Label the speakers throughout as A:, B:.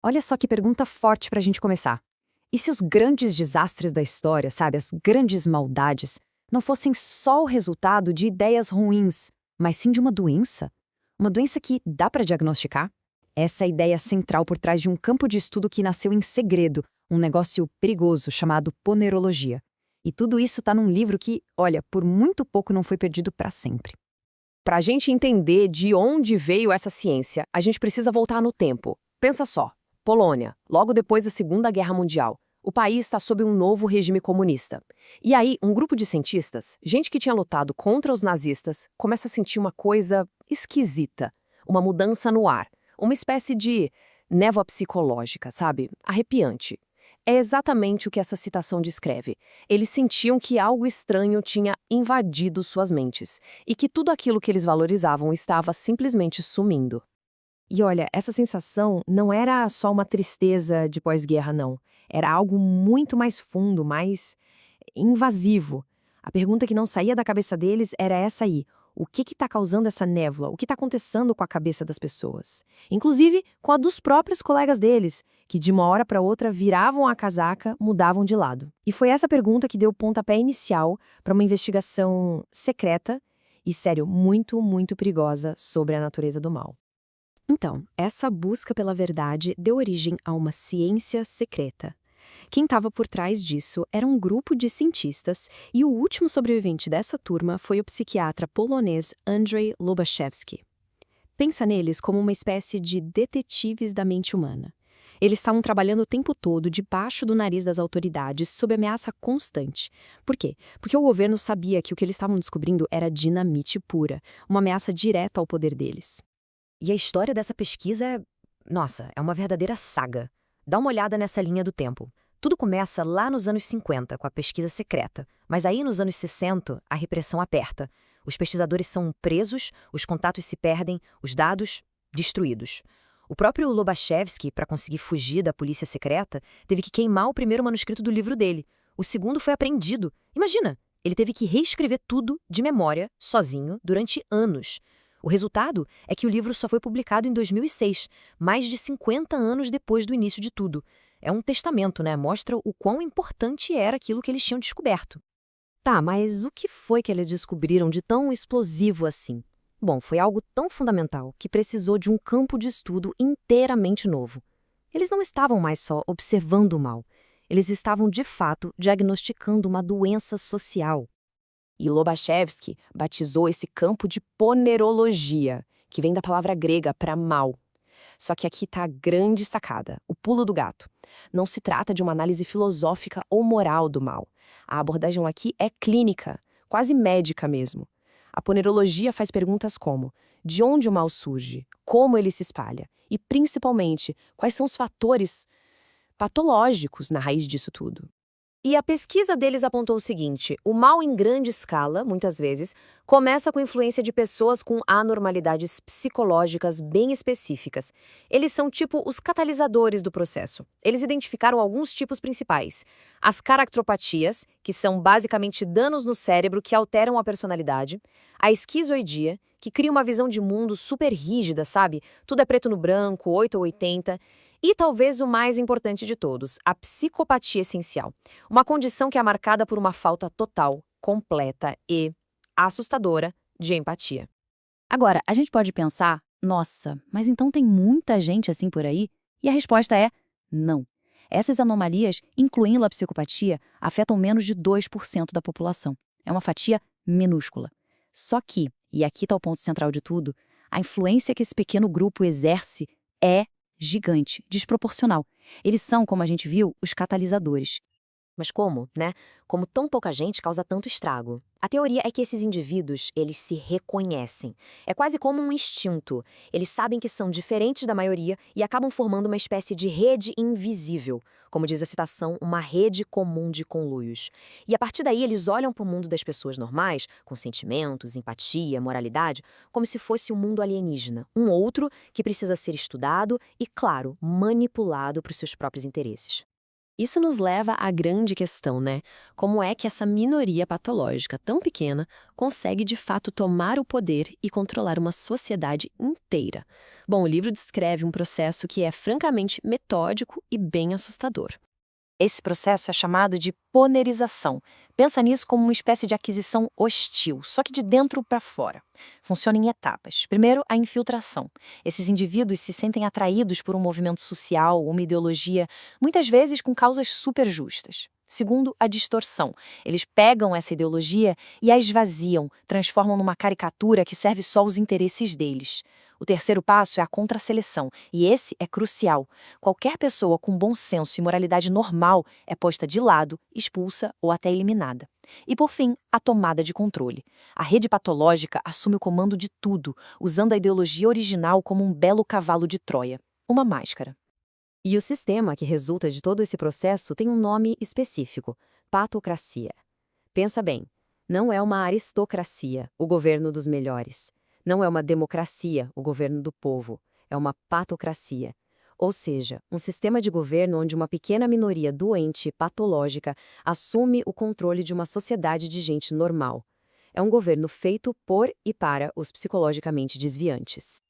A: Olha só que pergunta forte pra gente começar. E se os grandes desastres da história, sabe, as grandes maldades, não fossem só o resultado de ideias ruins, mas sim de uma doença? Uma doença que dá pra diagnosticar? Essa é a ideia central por trás de um campo de estudo que nasceu em segredo, um negócio perigoso chamado ponerologia. E tudo isso tá num livro que, olha, por muito pouco não foi perdido pra sempre.
B: Para a gente entender de onde veio essa ciência, a gente precisa voltar no tempo. Pensa só: Polônia, logo depois da Segunda Guerra Mundial. O país está sob um novo regime comunista. E aí, um grupo de cientistas, gente que tinha lutado contra os nazistas, começa a sentir uma coisa esquisita, uma mudança no ar, uma espécie de névoa psicológica, sabe? Arrepiante. É exatamente o que essa citação descreve. Eles sentiam que algo estranho tinha invadido suas mentes e que tudo aquilo que eles valorizavam estava simplesmente sumindo.
C: E olha, essa sensação não era só uma tristeza de pós-guerra, não. Era algo muito mais fundo, mais invasivo. A pergunta que não saía da cabeça deles era essa aí. O que está causando essa névoa? O que está acontecendo com a cabeça das pessoas? Inclusive com a dos próprios colegas deles, que de uma hora para outra viravam a casaca, mudavam de lado. E foi essa pergunta que deu o pontapé inicial para uma investigação secreta e, sério, muito, muito perigosa sobre a natureza do mal.
A: Então, essa busca pela verdade deu origem a uma ciência secreta. Quem estava por trás disso era um grupo de cientistas e o último sobrevivente dessa turma foi o psiquiatra polonês Andrzej Lobachevsky. Pensa neles como uma espécie de detetives da mente humana. Eles estavam trabalhando o tempo todo debaixo do nariz das autoridades sob ameaça constante. Por quê? Porque o governo sabia que o que eles estavam descobrindo era dinamite pura, uma ameaça direta ao poder deles.
D: E a história dessa pesquisa nossa, é uma verdadeira saga. Dá uma olhada nessa linha do tempo. Tudo começa lá nos anos 50, com a pesquisa secreta. Mas aí, nos anos 60, a repressão aperta. Os pesquisadores são presos, os contatos se perdem, os dados destruídos. O próprio Lobachevsky, para conseguir fugir da polícia secreta, teve que queimar o primeiro manuscrito do livro dele. O segundo foi apreendido. Imagina, ele teve que reescrever tudo de memória, sozinho, durante anos. O resultado é que o livro só foi publicado em 2006, mais de 50 anos depois do início de tudo. É um testamento, né? Mostra o quão importante era aquilo que eles tinham descoberto.
A: Tá, mas o que foi que eles descobriram de tão explosivo assim? Bom, foi algo tão fundamental que precisou de um campo de estudo inteiramente novo. Eles não estavam mais só observando o mal, eles estavam de fato diagnosticando uma doença social.
C: E Lobachevsky batizou esse campo de ponerologia, que vem da palavra grega para mal. Só que aqui está a grande sacada, o pulo do gato. Não se trata de uma análise filosófica ou moral do mal. A abordagem aqui é clínica, quase médica mesmo. A ponerologia faz perguntas como: de onde o mal surge? Como ele se espalha? E, principalmente, quais são os fatores patológicos na raiz disso tudo?
D: E a pesquisa deles apontou o seguinte: o mal em grande escala, muitas vezes, começa com influência de pessoas com anormalidades psicológicas bem específicas. Eles são tipo os catalisadores do processo. Eles identificaram alguns tipos principais: as caracteropatias, que são basicamente danos no cérebro que alteram a personalidade; a esquizoidia, que cria uma visão de mundo super rígida, sabe? Tudo é preto no branco, 8 ou 80. E talvez o mais importante de todos, a psicopatia essencial. Uma condição que é marcada por uma falta total, completa e assustadora de empatia.
A: Agora, a gente pode pensar, nossa, mas então tem muita gente assim por aí? E a resposta é não. Essas anomalias, incluindo a psicopatia, afetam menos de 2% da população. É uma fatia minúscula. Só que, e aqui está o ponto central de tudo, a influência que esse pequeno grupo exerce é gigante, desproporcional. Eles são, como a gente viu, os catalisadores.
D: Mas como, né? Como tão pouca gente causa tanto estrago? A teoria é que esses indivíduos, eles se reconhecem. É quase como um instinto. Eles sabem que são diferentes da maioria e acabam formando uma espécie de rede invisível. Como diz a citação, uma rede comum de conluios. E a partir daí eles olham para o mundo das pessoas normais, com sentimentos, empatia, moralidade, como se fosse um mundo alienígena. Um outro que precisa ser estudado e, claro, manipulado para os seus próprios interesses.
A: Isso nos leva à grande questão, né? Como é que essa minoria patológica tão pequena consegue de fato tomar o poder e controlar uma sociedade inteira? Bom, o livro descreve um processo que é francamente metódico e bem assustador.
E: Esse processo é chamado de ponerização. Pensa nisso como uma espécie de aquisição hostil, só que de dentro para fora. Funciona em etapas. Primeiro, a infiltração. Esses indivíduos se sentem atraídos por um movimento social, uma ideologia, muitas vezes com causas super justas. Segundo, a distorção. Eles pegam essa ideologia e a esvaziam, transformam numa caricatura que serve só aos interesses deles. O terceiro passo é a contraseleção, e esse é crucial. Qualquer pessoa com bom senso e moralidade normal é posta de lado, expulsa ou até eliminada. E, por fim, a tomada de controle. A rede patológica assume o comando de tudo, usando a ideologia original como um belo cavalo de Troia, uma máscara.
A: E o sistema que resulta de todo esse processo tem um nome específico: patocracia. Pensa bem, não é uma aristocracia, o governo dos melhores. Não é uma democracia, o governo do povo. É uma patocracia. Ou seja, um sistema de governo onde uma pequena minoria doente, patológica, assume o controle de uma sociedade de gente normal. É um governo feito por e para os psicologicamente desviantes.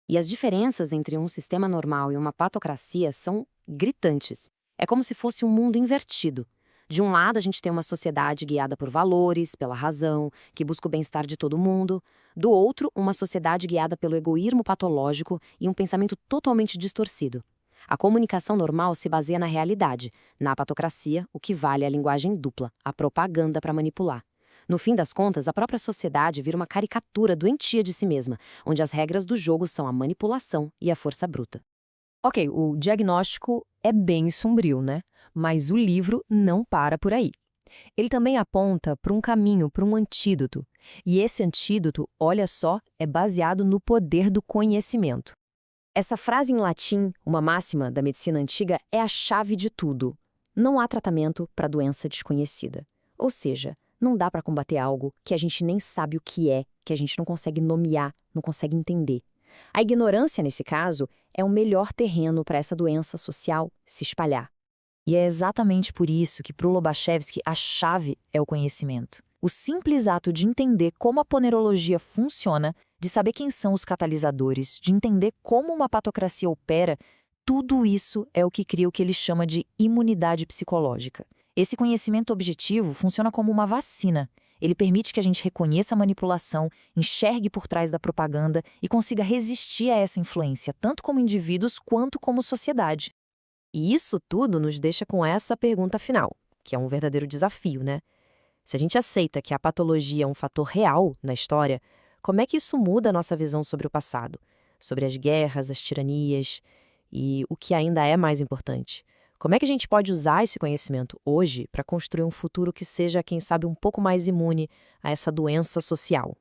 A: E as diferenças entre um sistema normal e uma patocracia são gritantes. É como se fosse um mundo invertido. De um lado, a gente tem uma sociedade guiada por valores, pela razão, que busca o bem-estar de todo mundo. Do outro, uma sociedade guiada pelo egoísmo patológico e um pensamento totalmente distorcido. A comunicação normal se baseia na realidade. Na patocracia, o que vale é a linguagem dupla, a propaganda para manipular. No fim das contas, a própria sociedade vira uma caricatura doentia de si mesma, onde as regras do jogo são a manipulação e a força bruta.
C: Ok, o diagnóstico é bem sombrio, né? Mas o livro não para por aí. Ele também aponta para um caminho, para um antídoto. E esse antídoto, olha só, é baseado no poder do conhecimento. Essa frase em latim, uma máxima da medicina antiga, é a chave de tudo. Não há tratamento para doença desconhecida. Ou seja, não dá para combater algo que a gente nem sabe o que é, que a gente não consegue nomear, não consegue entender. A ignorância, nesse caso, é o melhor terreno para essa doença social se espalhar. E é exatamente por isso que, para o Lobachevsky, a chave é o conhecimento. O simples ato de entender como a ponerologia funciona, de saber quem são os catalisadores, de entender como uma patocracia opera, tudo isso é o que cria o que ele chama de imunidade psicológica. Esse conhecimento objetivo funciona como uma vacina. Ele permite que a gente reconheça a manipulação, enxergue por trás da propaganda e consiga resistir a essa influência, tanto como indivíduos quanto como sociedade.
A: E isso tudo nos deixa com essa pergunta final, que é um verdadeiro desafio, né? Se a gente aceita que a patologia é um fator real na história, como é que isso muda a nossa visão sobre o passado? Sobre as guerras, as tiranias e o que ainda é mais importante? Como é que a gente pode usar esse conhecimento hoje para construir um futuro que seja, quem sabe, um pouco mais imune a essa doença social?